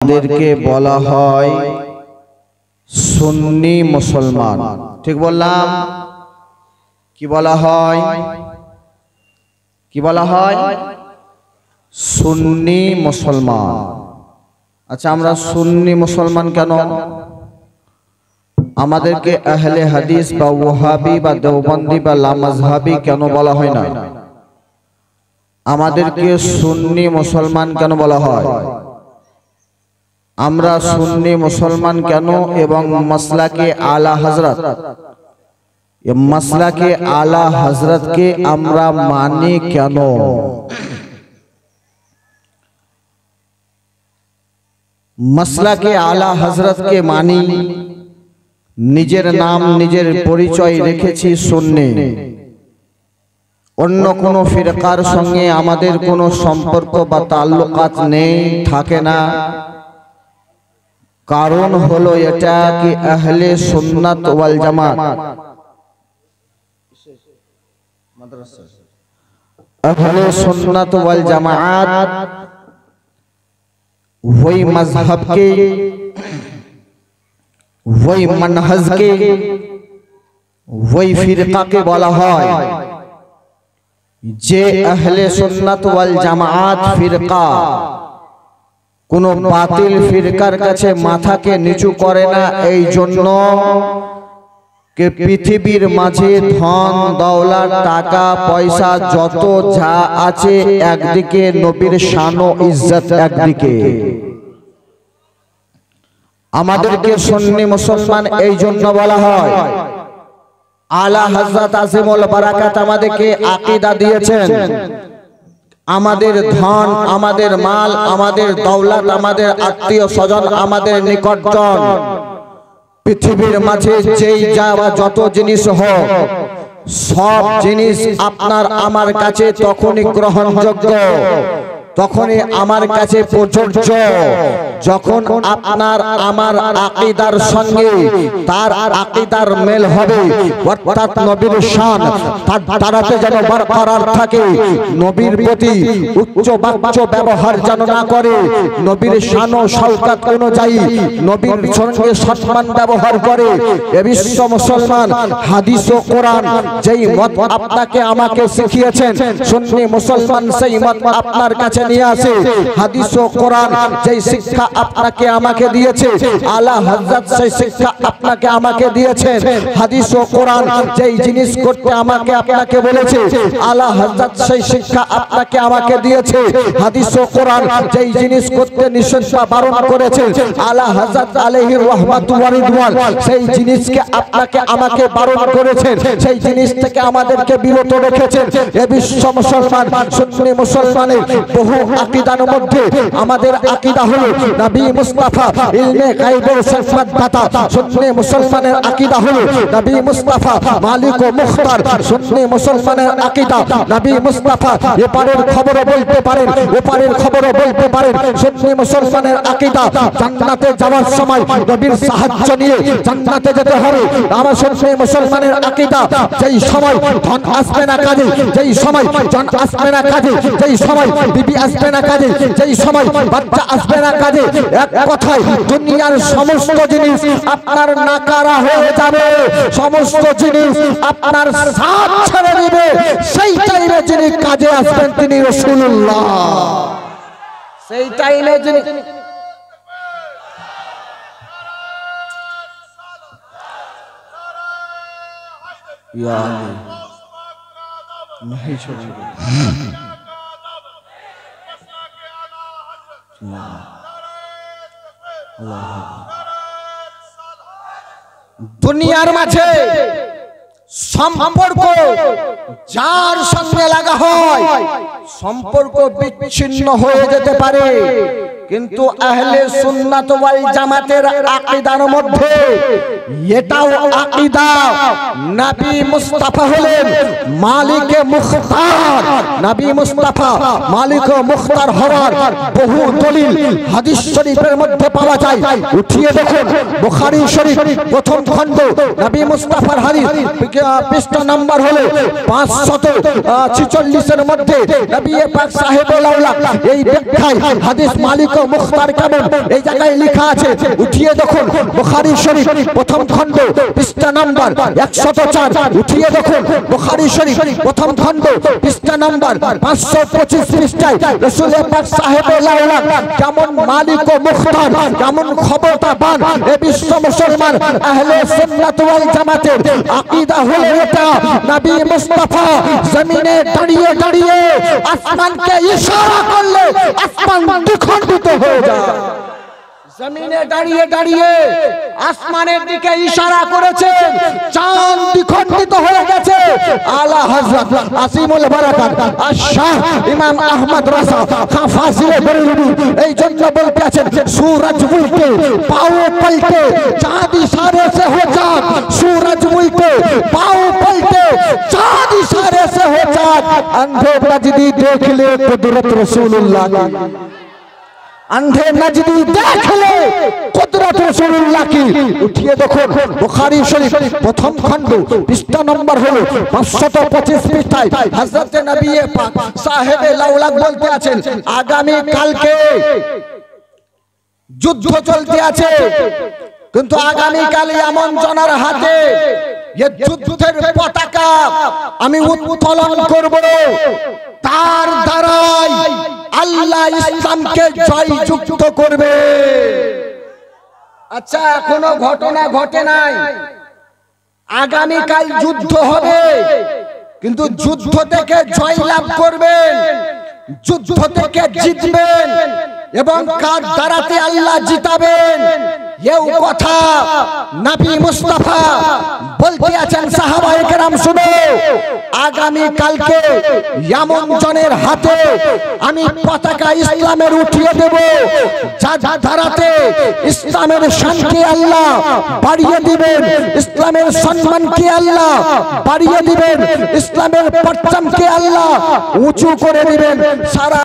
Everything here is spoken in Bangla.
আমাদেরকে বলা হয় সুন্নি মুসলমান। ঠিক বললাম? কি বলা হয়? কি বলা হয়? সুন্নি মুসলমান। আচ্ছা, আমরা সুন্নি মুসলমান কেন? আমাদেরকে আহলে হাদিস বা ওয়াহাবি বা দেওবন্দি বা লামাযহাবি কেন বলা হয় না? আমাদেরকে সুন্নি মুসলমান কেন বলা হয়? আমরা সুন্নি মুসলমান কেন এবং মাসলাকে আলা হযরত, এই মাসলাকে আলা হযরতকে আমরা মানি কেন? মাসলাকে আলা হযরতকে মানি, নিজের নাম নিজের পরিচয় রেখেছি সুন্নি। অন্য কোন ফিরকার সঙ্গে আমাদের কোনো সম্পর্ক বা তাল্লুকাত নেই, থাকে না। কারণ হলো এটা কি আহলে সুন্নাত ওয়াল জামাত, আহলে সুন্নাত ওয়াল জামাত वही मजहब के, वही मनहज के, वही फिरका के বলা হয় যে আহলে সুন্নাত ওয়াল জামাত ফিরকা কোন বাতিল ফিরকার কাছে মাথাকে নিচু করে না। এই জন্য কে পৃথিবীর মাঝে ধন দৌলত টাকা পয়সা যত যা আছে একদিকে, নবীর শান ও ইজ্জত একদিকে। আমাদেরকে সুন্নি মুসলমান এই জন্য বলা হয়। আলা হযরত আজিমুল বারাকাত আমাদেরকে আকীদা দিয়েছেন। আমাদের ধন, আমাদের মাল, আমাদের দৌলত, আমাদের আত্মীয় স্বজন, আমাদের নিকটজন, পৃথিবীর মাঝে যেই যা যত জিনিস হোক, সব জিনিস আপনার আমার কাছে তখনই গ্রহণযোগ্য, তখনই আমার কাছে প্রযোজ্য যখন আপনার আমার আকীদার সঙ্গে তার আকীদার মেল হবে। অর্থাৎ নবীর শান তারাতে যেন বরকরার থাকে, নবীর প্রতি উচ্চ বাচ্য ব্যবহার যেন না করে, নবীর শান ও শওকত অনুযায়ী নবীর সঙ্গে সম্মান ব্যবহার করে। এ বিশ্ব মুসলমান হাদিস ও কোরআন যেই মত আপনাকে আমাকে শিখিয়েছেন, সুন্নি মুসলমান সেই মত আপনার কাছে নিয়ে আসে। হাদিস ও কোরআন যেই শিক্ষা আপনাকে আমাকে দিয়েছে, আলা হযরত সেই শিক্ষা আপনাকে আমাকে দিয়েছেন। হাদিস ও কোরআন যেই জিনিস করতে আমাকে আপনাকে বলেছে, আলা হযরত সেই শিক্ষা আপনাকে আমাকে দিয়েছে। হাদিস ও কোরআন যেই জিনিস করতে নিষেধ বা বারণ করেছে, আলা হযরত আলাইহির রাহমাতু ওয়া রিদওয়ান সেই জিনিসকে আপনাকে আমাকে বারণ করেছেন, সেই জিনিস থেকে আমাদেরকে বিরত রেখেছেন। এ বিশ্ব মুসলমান সুন্নি মুসলমানের বহু আকীদার মধ্যে আমাদের আকীদা হলো নবী মুস্তাফা ইলমে গায়বের সিফাত দাতা। সুন্নি মুসলমানের আকীদা হলো নবী মুস্তাফা মালিক ও মুখতার। সুন্নি মুসলমানের আকীদা নবী মুস্তাফা এপারের খবরও বলতে পারেন, ওপারের খবরও বলতে পারেন। সুন্নি মুসলমানের আকীদা জান্নাতে যাওয়ার সময় নবীর সাহায্য নিয়ে জান্নাতে যেতে হবে। আমার সুন্নি মুসলমানের আকীদা যেই সময় ধন আসবে না কাজে, যেই সময় জন আসবে না কাজে, যেই সময় বিবি আসবে না কাজে, যেই সময় বাচ্চা আসবে না কাজে, এক কথায় দুনিয়ার সমস্ত জিনিস আপনার নাকারা হয়ে যাবে, সমস্ত জিনিস আপনার সাথ ছেড়ে দিবে। সেই টাইমে যিনি কাজে আসবেন তিনি রাসূলুল্লাহ। সেই টাইমে যিনি ইয়া আলী नहीं छोड़ेंगे। দুনিয়ার মাঝে সম্পর্ক যার সঙ্গে লাগা হয় সম্পর্ক বিচ্ছিন্ন হয়ে যেতে পারে, কিন্তু আহলে সুন্নাত ওয়াল জামাতের আকীদার মধ্যে এটাও আকীদা নবী মুস্তাফা হলেন মালিকে মুখতার। নবী মুস্তাফা মালিক ও মুখতার হওয়ার বহু দলিল হাদিস শরীফের মধ্যে পাওয়া যায়। উঠিয়ে দেখুন বুখারী শরীফ প্রথম খণ্ড নবী মুস্তাফার হাদিস পৃষ্ঠা নাম্বার হলো 546 এর মধ্যে নবী পাক সাহেবুল আউলা এই ব্যাখ্যায় হাদিস মালিক ও মুখতার কেমন এই জায়গায় লেখা আছে, উঠিয়ে দেখুন বুখারী শরীফ প্রথম খণ্ড পৃষ্ঠা নাম্বার 104, উঠিয়ে দেখুন বুখারী শরীফ প্রথম খণ্ড পৃষ্ঠা নাম্বার 525 পৃষ্ঠায় রাসূল পাক সাহেবে লাউলা কেমন মালিক ও মুখতার, কেমন ক্ষমতাবান এ বিশ্ব মুসলমান আহলে সুন্নাত ওয়াল জামাতের আকীদা হলো এটা। নবী মুস্তাফা জমিনে দাঁড়িয়ে দাঁড়িয়ে আসমানকে ইশারা করলে আসমান দ্বিখণ্ডিত হয়ে যায়। জমিনে দাঁড়িয়ে দাঁড়িয়ে আসমানের দিকে ইশারা করেছেন, চাঁদ দ্বিখণ্ডিত হয়ে গেছে। আলা হযরত আসিমুল বারাকাত আশ-শাহ ইমাম আহমদ রাজা খান ফাজিলে বেরেলভী এই জন্য বলতে আছেন, सूरज उल्टे पाँव पलटे चाँद इशारे से हो चाँद, सूरज उल्टे पाँव पलटे चाँद इशारे से हो चाँद। अंधे नजदी देख ले कुदरत रसूलुल्लाह की, अंधे नजदी देख ले कुदरत रसूलुल्लाह की। उठिए देखो बुखारी शरीफ प्रथम खंड पृष्ठा नंबर हलो 525 पृष्ठाয় हजरत नबी पाक साहेबे लाउलाक बोलते আছেন, आगामी কালকে যুদ্ধ চলতে আছে, কিন্তু আগামী কাল এমন জনের হাতে এই যুদ্ধের পতাকা আমি উত্তোলন করব, তার দ্বারাই আল্লাহ ইসলামকে জয়যুক্ত করবে। আচ্ছা, এখনো ঘটনা ঘটে নাই, আগামী কাল যুদ্ধ হবে, কিন্তু যুদ্ধ থেকে জয়লাভ করবেন, যুদ্ধ থেকে জিতবেন এবং কার দ্বারাতে আল্লাহ জিতাবেন এই কথা নবী মুস্তাফা বলতে আছেন। সাহাবায়ে কেরাম শুনো, আগামী কালকে এমন জনের হাতে আমি পতাকা ইসলামের উঠিয়ে দেব, যার দ্বারাতে ইসলামের শানকে আল্লাহ বাড়িয়ে দিবেন, ইসলামের সম্মানকে আল্লাহ বাড়িয়ে দিবেন, ইসলামের পরচমকে আল্লাহ উঁচু করে দিবেন। সারা